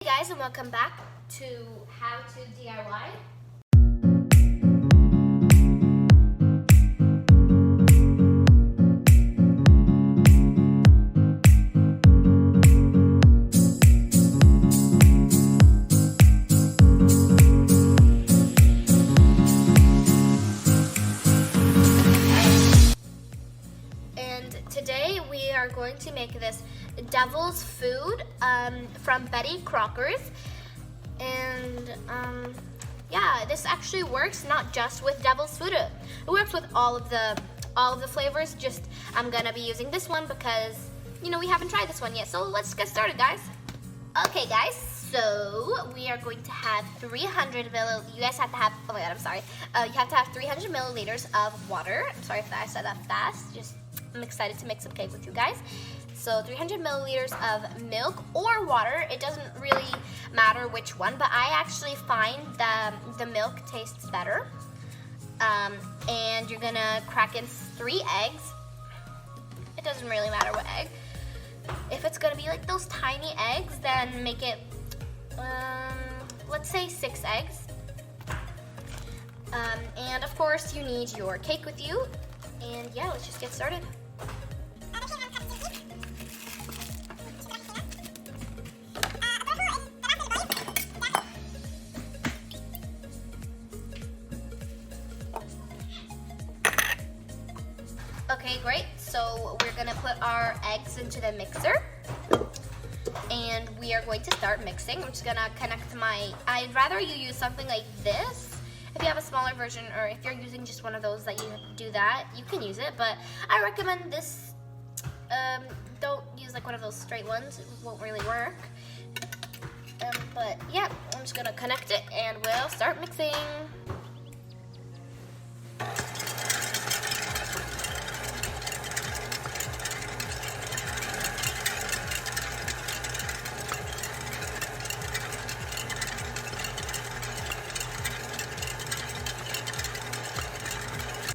Hey guys, and welcome back to How to DIY. And today we are going to make this devil's food from Betty Crocker's. And yeah, this actually works not just with devil's food. It works with all of the flavors. Just I'm gonna be using this one because we haven't tried this one yet. So let's get started, guys. Okay, guys. So we are going to have 300 milliliters. You guys have to have. Oh my God, I'm sorry. You have to have 300 milliliters of water. I'm sorry if I said that fast. I'm excited to make some cake with you guys. So 300 milliliters of milk or water. It doesn't really matter which one, but I actually find the milk tastes better. And you're gonna crack in 3 eggs. It doesn't really matter what egg. If it's gonna be like those tiny eggs, then make it, let's say 6 eggs. And of course you need your cake with you. And yeah, let's just get started. Okay, great. So we're gonna put our eggs into the mixer and we are going to start mixing. I'm just gonna connect I'd rather you use something like this. If you have a smaller version or if you're using just one of those that you do that, you can use it, but I recommend this. Don't use like one of those straight ones, it won't really work. But yeah, I'm just gonna connect it and we'll start mixing.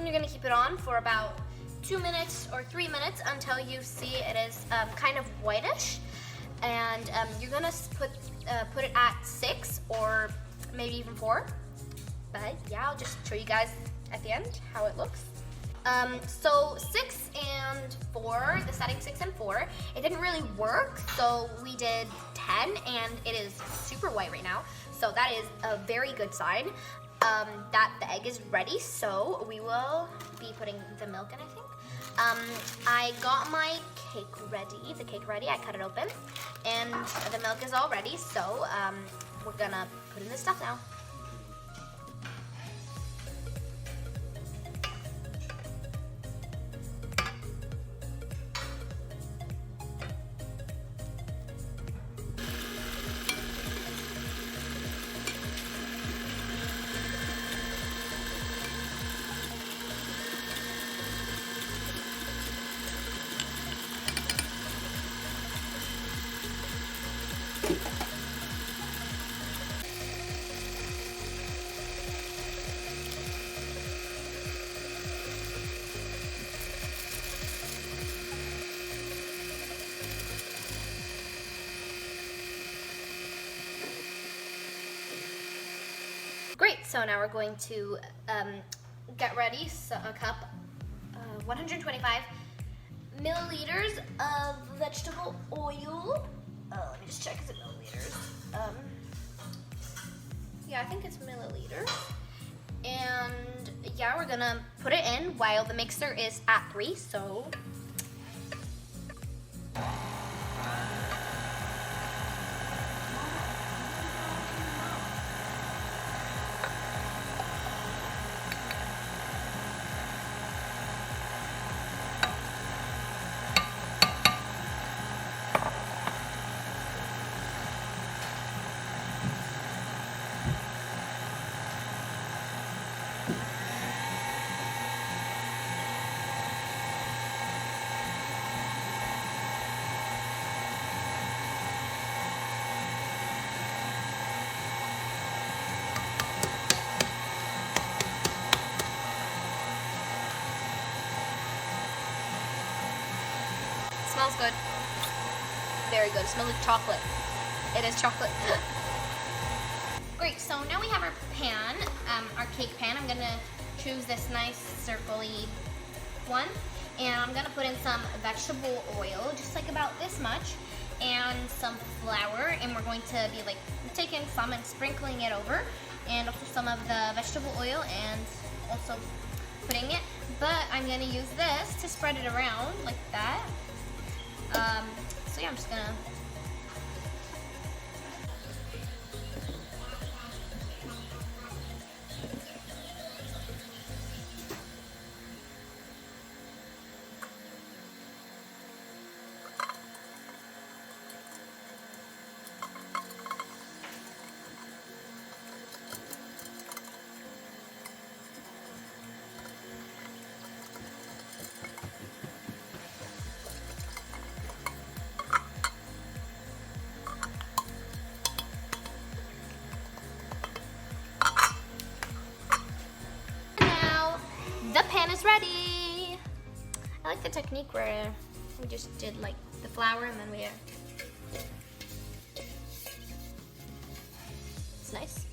You're gonna keep it on for about 2 minutes or 3 minutes until you see it is kind of whitish, and you're gonna put it at 6 or maybe even 4. But yeah, I'll just show you guys at the end how it looks. So 6 and 4, the setting 6 and 4, it didn't really work, so we did 10, and it is super white right now. So that is a very good sign. That the egg is ready, so we will be putting the milk in, I think. I got my cake ready, I cut it open, and the milk is all ready, so we're gonna put in the stuff now. Great, so now we're going to get ready. So a cup, 125 milliliters of vegetable oil. Let me just check, is it milliliters? Yeah, I think it's milliliters. And yeah, we're gonna put it in while the mixer is at 3, so. Smells good. Very good. It smells like chocolate. It is chocolate. Great, so now we have our pan, our cake pan. I'm gonna choose this nice circle-y one. And I'm gonna put in some vegetable oil, just like about this much, and some flour. And we're going to be like taking some and sprinkling it over, and also some of the vegetable oil and also putting it. But I'm gonna use this to spread it around like that. So yeah, I'm just gonna. The pan is ready. I like the technique where we just did like the flour and then we. It's nice.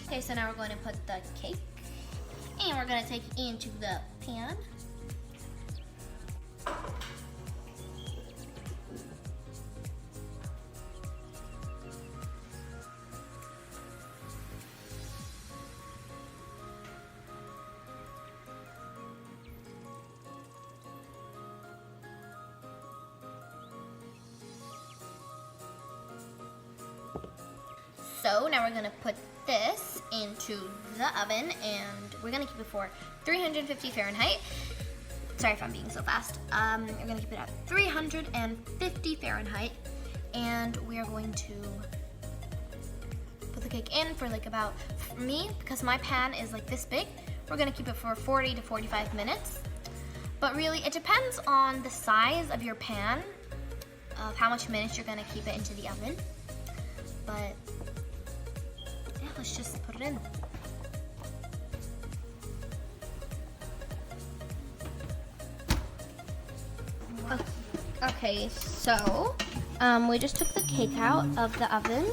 Okay, so now we're going to put the cake, and we're going to take it into the pan. So now we're gonna put this into the oven, and we're gonna keep it for 350 Fahrenheit. Sorry if I'm being so fast. We're gonna keep it at 350 Fahrenheit, and we are going to put the cake in for like about, for me, because my pan is like this big, we're gonna keep it for 40 to 45 minutes. But really, it depends on the size of your pan, of how much minutes you're gonna keep it into the oven. But yeah, let's just put it in. Okay, so we just took the cake out of the oven,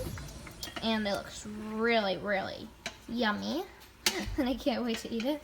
and it looks really, really yummy, and I can't wait to eat it.